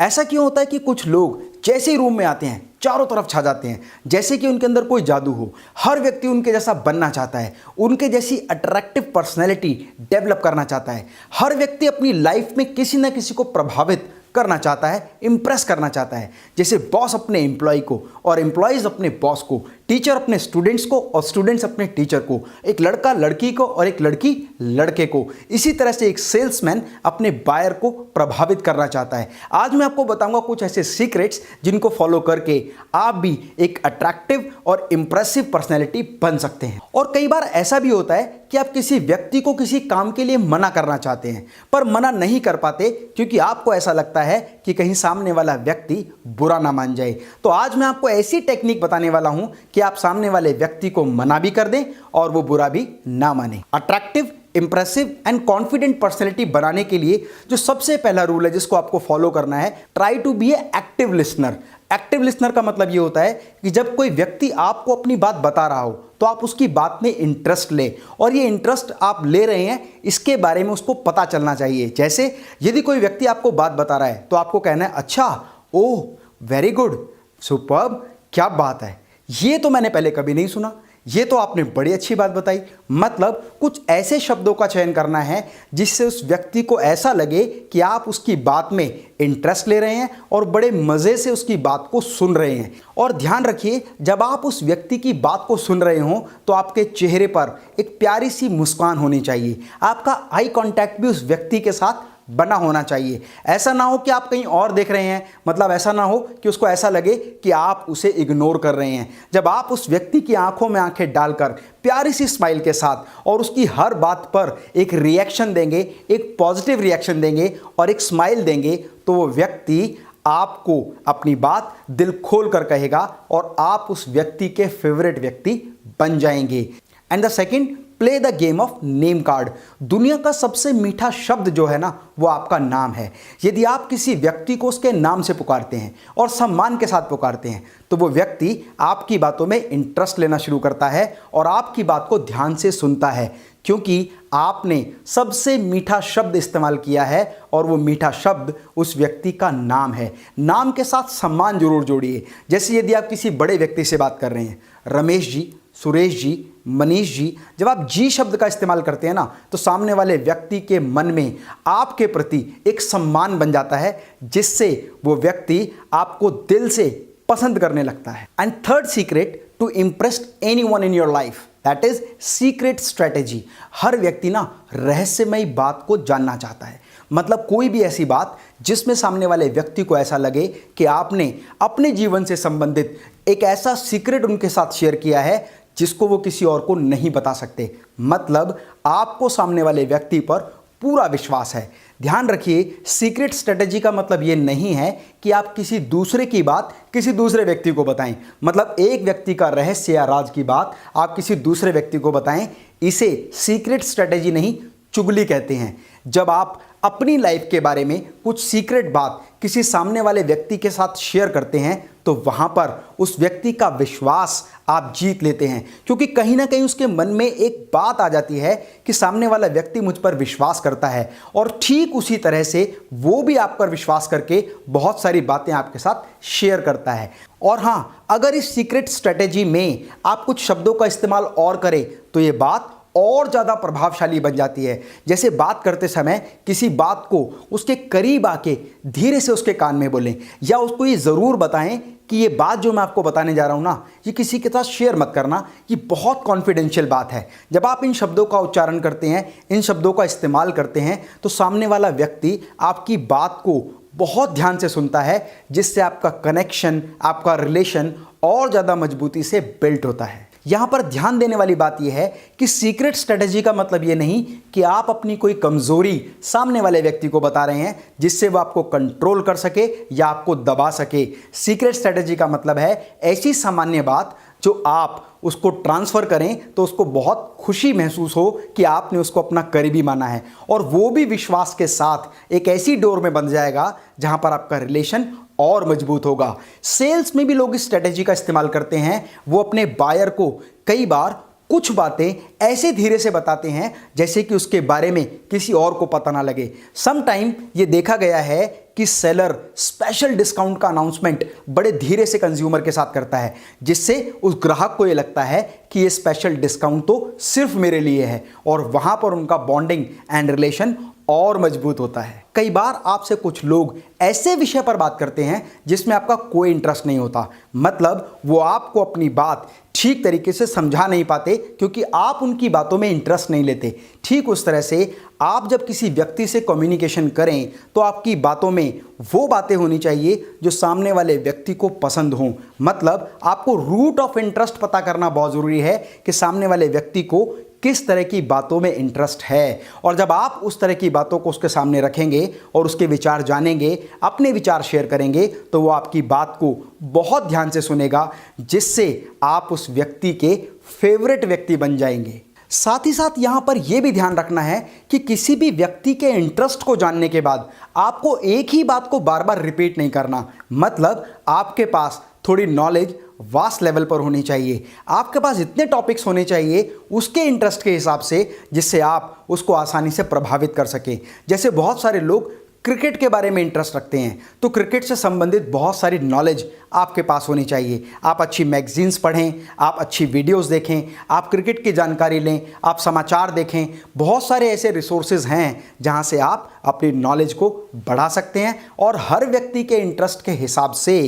ऐसा क्यों होता है कि कुछ लोग जैसे ही रूम में आते हैं चारों तरफ छा जाते हैं, जैसे कि उनके अंदर कोई जादू हो। हर व्यक्ति उनके जैसा बनना चाहता है, उनके जैसी अट्रैक्टिव पर्सनैलिटी डेवलप करना चाहता है। हर व्यक्ति अपनी लाइफ में किसी ना किसी को प्रभावित करना चाहता है, इंप्रेस करना चाहता है। जैसे बॉस अपने एम्प्लॉय को और एम्प्लॉयज़ अपने बॉस को, टीचर अपने स्टूडेंट्स को और स्टूडेंट्स अपने टीचर को, एक लड़का लड़की को और एक लड़की लड़के को। इसी तरह से एक सेल्समैन अपने बायर को प्रभावित करना चाहता है। आज मैं आपको बताऊंगा कुछ ऐसे सीक्रेट्स जिनको फॉलो करके आप भी एक अट्रैक्टिव और इंप्रेसिव पर्सनैलिटी बन सकते हैं। और कई बार ऐसा भी होता है कि आप किसी व्यक्ति को किसी काम के लिए मना करना चाहते हैं पर मना नहीं कर पाते क्योंकि आपको ऐसा लगता है कि कहीं सामने वाला व्यक्ति बुरा ना मान जाए। तो आज मैं आपको ऐसी टेक्निक बताने वाला हूं कि आप सामने वाले व्यक्ति को मना भी कर दें और वो बुरा भी ना माने। Attractive, impressive and confident personality बनाने के लिए जो सबसे पहला रूल है जिसको आपको फॉलो करना है, try to be a active listener. Active listener का मतलब ये होता है कि जब कोई व्यक्ति आपको अपनी बात बता रहा हो तो आप उसकी बात में इंटरेस्ट ले, और ये इंटरेस्ट आप ले रहे हैं इसके बारे में उसको पता चलना चाहिए। जैसे यदि कोई व्यक्ति आपको बात बता रहा है तो आपको कहना है अच्छा, ओह वेरी गुड, सुपर्ब, क्या बात है, ये तो मैंने पहले कभी नहीं सुना, ये तो आपने बड़ी अच्छी बात बताई। मतलब कुछ ऐसे शब्दों का चयन करना है जिससे उस व्यक्ति को ऐसा लगे कि आप उसकी बात में इंटरेस्ट ले रहे हैं और बड़े मज़े से उसकी बात को सुन रहे हैं। और ध्यान रखिए, जब आप उस व्यक्ति की बात को सुन रहे हों तो आपके चेहरे पर एक प्यारी सी मुस्कान होनी चाहिए। आपका आई कांटेक्ट भी उस व्यक्ति के साथ बना होना चाहिए। ऐसा ना हो कि आप कहीं और देख रहे हैं, मतलब ऐसा ना हो कि उसको ऐसा लगे कि आप उसे इग्नोर कर रहे हैं। जब आप उस व्यक्ति की आंखों में आंखें डालकर प्यारी सी स्माइल के साथ और उसकी हर बात पर एक रिएक्शन देंगे, एक पॉजिटिव रिएक्शन देंगे और एक स्माइल देंगे, तो वो व्यक्ति आपको अपनी बात दिल खोल कर कहेगा और आप उस व्यक्ति के फेवरेट व्यक्ति बन जाएंगे। And the second, play the game of name card. दुनिया का सबसे मीठा शब्द जो है ना वो आपका नाम है। यदि आप किसी व्यक्ति को उसके नाम से पुकारते हैं और सम्मान के साथ पुकारते हैं तो वो व्यक्ति आपकी बातों में इंटरेस्ट लेना शुरू करता है और आपकी बात को ध्यान से सुनता है, क्योंकि आपने सबसे मीठा शब्द इस्तेमाल किया है और वो मीठा शब्द उस व्यक्ति का नाम है। नाम के साथ सम्मान जरूर जोड़िए। जैसे यदि आप किसी बड़े व्यक्ति से बात कर रहे हैं, रमेश जी, सुरेश जी, मनीष जी, जब आप जी शब्द का इस्तेमाल करते हैं ना तो सामने वाले व्यक्ति के मन में आपके प्रति एक सम्मान बन जाता है जिससे वो व्यक्ति आपको दिल से पसंद करने लगता है। And third secret to impress anyone in your life, that is secret strategy. हर व्यक्ति ना रहस्यमयी बात को जानना चाहता है। मतलब कोई भी ऐसी बात जिसमें सामने वाले व्यक्ति को ऐसा लगे कि आपने अपने जीवन से संबंधित एक ऐसा सीक्रेट उनके साथ शेयर किया है जिसको वो किसी और को नहीं बता सकते। मतलब आपको सामने वाले व्यक्ति पर पूरा विश्वास है। ध्यान रखिए, सीक्रेट स्ट्रेटेजी का मतलब ये नहीं है कि आप किसी दूसरे की बात किसी दूसरे व्यक्ति को बताएं। मतलब एक व्यक्ति का रहस्य या राज की बात आप किसी दूसरे व्यक्ति को बताएं, इसे सीक्रेट स्ट्रेटेजी नहीं, चुगली कहते हैं। जब आप अपनी लाइफ के बारे में कुछ सीक्रेट बात किसी सामने वाले व्यक्ति के साथ शेयर करते हैं तो वहां पर उस व्यक्ति का विश्वास आप जीत लेते हैं, क्योंकि कहीं ना कहीं उसके मन में एक बात आ जाती है कि सामने वाला व्यक्ति मुझ पर विश्वास करता है, और ठीक उसी तरह से वो भी आप पर विश्वास करके बहुत सारी बातें आपके साथ शेयर करता है। और हाँ, अगर इस सीक्रेट स्ट्रेटेजी में आप कुछ शब्दों का इस्तेमाल और करें तो ये बात और ज़्यादा प्रभावशाली बन जाती है। जैसे बात करते समय किसी बात को उसके करीब आके धीरे से उसके कान में बोलें, या उसको ये ज़रूर बताएं कि ये बात जो मैं आपको बताने जा रहा हूँ ना, ये किसी के साथ शेयर मत करना, ये बहुत कॉन्फिडेंशियल बात है। जब आप इन शब्दों का उच्चारण करते हैं, इन शब्दों का इस्तेमाल करते हैं, तो सामने वाला व्यक्ति आपकी बात को बहुत ध्यान से सुनता है, जिससे आपका कनेक्शन, आपका रिलेशन और ज़्यादा मजबूती से बिल्ट होता है। यहाँ पर ध्यान देने वाली बात यह है कि सीक्रेट स्ट्रेटेजी का मतलब ये नहीं कि आप अपनी कोई कमजोरी सामने वाले व्यक्ति को बता रहे हैं जिससे वो आपको कंट्रोल कर सके या आपको दबा सके। सीक्रेट स्ट्रेटेजी का मतलब है ऐसी सामान्य बात जो आप उसको ट्रांसफ़र करें तो उसको बहुत खुशी महसूस हो कि आपने उसको अपना करीबी माना है, और वो भी विश्वास के साथ एक ऐसी डोर में बन जाएगा जहां पर आपका रिलेशन और मजबूत होगा। सेल्स में भी लोग इस स्ट्रेटेजी का इस्तेमाल करते हैं। वो अपने बायर को कई बार कुछ बातें ऐसे धीरे से बताते हैं जैसे कि उसके बारे में किसी और को पता ना लगे। सम टाइम ये देखा गया है कि सेलर स्पेशल डिस्काउंट का अनाउंसमेंट बड़े धीरे से कंज्यूमर के साथ करता है, जिससे उस ग्राहक को ये लगता है कि ये स्पेशल डिस्काउंट तो सिर्फ मेरे लिए है, और वहां पर उनका बॉन्डिंग एंड रिलेशन और मजबूत होता है। कई बार आपसे कुछ लोग ऐसे विषय पर बात करते हैं जिसमें आपका कोई इंटरेस्ट नहीं होता, मतलब वो आपको अपनी बात ठीक तरीके से समझा नहीं पाते क्योंकि आप उनकी बातों में इंटरेस्ट नहीं लेते। ठीक उस तरह से आप जब किसी व्यक्ति से कम्युनिकेशन करें तो आपकी बातों में वो बातें होनी चाहिए जो सामने वाले व्यक्ति को पसंद हों। मतलब आपको रूट ऑफ इंटरेस्ट पता करना बहुत ज़रूरी है कि सामने वाले व्यक्ति को किस तरह की बातों में इंटरेस्ट है, और जब आप उस तरह की बातों को उसके सामने रखेंगे और उसके विचार जानेंगे, अपने विचार शेयर करेंगे, तो वो आपकी बात को बहुत ध्यान से सुनेगा, जिससे आप उस व्यक्ति के फेवरेट व्यक्ति बन जाएंगे। साथ ही साथ यहाँ पर यह भी ध्यान रखना है कि किसी भी व्यक्ति के इंटरेस्ट को जानने के बाद आपको एक ही बात को बार बार रिपीट नहीं करना। मतलब आपके पास थोड़ी नॉलेज वास्ट लेवल पर होनी चाहिए, आपके पास इतने टॉपिक्स होने चाहिए उसके इंटरेस्ट के हिसाब से, जिससे आप उसको आसानी से प्रभावित कर सकें। जैसे बहुत सारे लोग क्रिकेट के बारे में इंटरेस्ट रखते हैं, तो क्रिकेट से संबंधित बहुत सारी नॉलेज आपके पास होनी चाहिए। आप अच्छी मैगजीन्स पढ़ें, आप अच्छी वीडियोस देखें, आप क्रिकेट की जानकारी लें, आप समाचार देखें। बहुत सारे ऐसे रिसोर्सेज हैं जहां से आप अपनी नॉलेज को बढ़ा सकते हैं और हर व्यक्ति के इंटरेस्ट के हिसाब से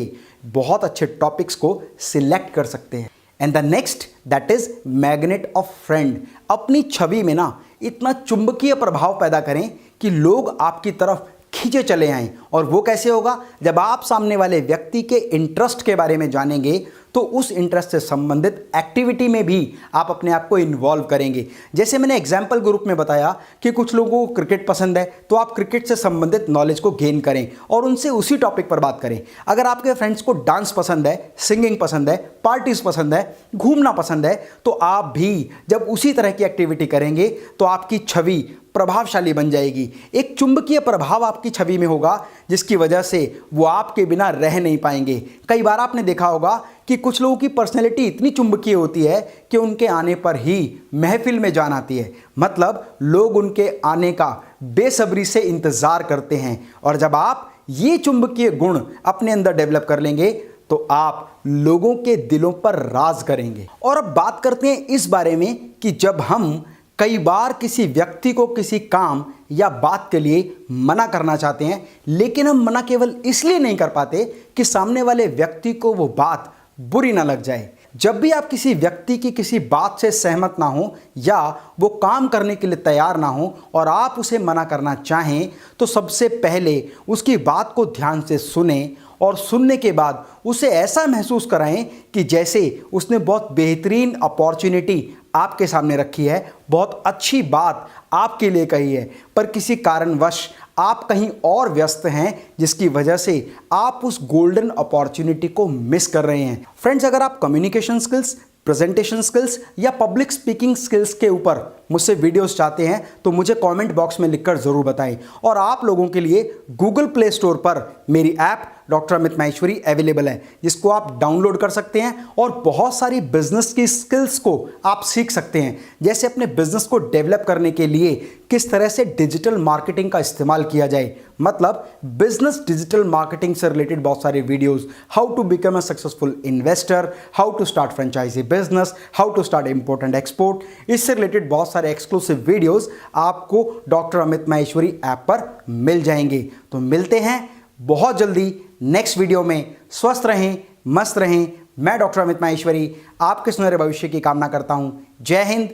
बहुत अच्छे टॉपिक्स को सिलेक्ट कर सकते हैं। And the next that is magnet of friend. अपनी छवि में ना इतना चुंबकीय प्रभाव पैदा करें कि लोग आपकी तरफ खींचे चले आएं। और वो कैसे होगा? जब आप सामने वाले व्यक्ति के इंटरेस्ट के बारे में जानेंगे तो उस इंटरेस्ट से संबंधित एक्टिविटी में भी आप अपने आप को इन्वॉल्व करेंगे। जैसे मैंने एग्जाम्पल ग्रुप में बताया कि कुछ लोगों को क्रिकेट पसंद है, तो आप क्रिकेट से संबंधित नॉलेज को गेन करें और उनसे उसी टॉपिक पर बात करें। अगर आपके फ्रेंड्स को डांस पसंद है, सिंगिंग पसंद है, पार्टीज पसंद है, घूमना पसंद है, तो आप भी जब उसी तरह की एक्टिविटी करेंगे तो आपकी छवि प्रभावशाली बन जाएगी। एक चुंबकीय प्रभाव आपकी छवि में होगा जिसकी वजह से वो आपके बिना रह नहीं पाएंगे। कई बार आपने देखा होगा कि कुछ लोगों की पर्सनैलिटी इतनी चुंबकीय होती है कि उनके आने पर ही महफिल में जान आती है। मतलब लोग उनके आने का बेसब्री से इंतजार करते हैं, और जब आप ये चुंबकीय गुण अपने अंदर डेवलप कर लेंगे तो आप लोगों के दिलों पर राज करेंगे। और अब बात करते हैं इस बारे में कि जब हम कई बार किसी व्यक्ति को किसी काम या बात के लिए मना करना चाहते हैं, लेकिन हम मना केवल इसलिए नहीं कर पाते कि सामने वाले व्यक्ति को वो बात बुरी ना लग जाए। जब भी आप किसी व्यक्ति की किसी बात से सहमत ना हो या वो काम करने के लिए तैयार ना हो और आप उसे मना करना चाहें, तो सबसे पहले उसकी बात को ध्यान से सुने और सुनने के बाद उसे ऐसा महसूस कराएं कि जैसे उसने बहुत बेहतरीन अपॉर्चुनिटी आपके सामने रखी है, बहुत अच्छी बात आपके लिए कही है, पर किसी कारणवश आप कहीं और व्यस्त हैं जिसकी वजह से आप उस गोल्डन अपॉर्चुनिटी को मिस कर रहे हैं। फ्रेंड्स, अगर आप कम्युनिकेशन स्किल्स, प्रेजेंटेशन स्किल्स या पब्लिक स्पीकिंग स्किल्स के ऊपर मुझसे वीडियोस चाहते हैं तो मुझे कमेंट बॉक्स में लिखकर ज़रूर बताएं। और आप लोगों के लिए गूगल प्ले स्टोर पर मेरी app doctor Amit Maheshwari available है, जिसको आप डाउनलोड कर सकते हैं और बहुत सारी बिजनेस की स्किल्स को आप सीख सकते हैं। जैसे अपने बिजनेस को डेवलप करने के लिए किस तरह से डिजिटल मार्केटिंग का इस्तेमाल किया जाए, मतलब बिजनेस डिजिटल मार्केटिंग से रिलेटेड बहुत सारे videos, how to become a successful investor, how to start franchise business, how to start import and export, इससे रिलेटेड बहुत सारे एक्सक्लूसिव वीडियोस आपको डॉक्टर अमित माहेश्वरी ऐप पर मिल जाएंगे। तो मिलते हैं बहुत जल्दी नेक्स्ट वीडियो में। स्वस्थ रहें, मस्त रहें। मैं डॉक्टर अमित माहेश्वरी आपके सुनहरे भविष्य की कामना करता हूं। जय हिंद,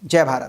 जय भारत।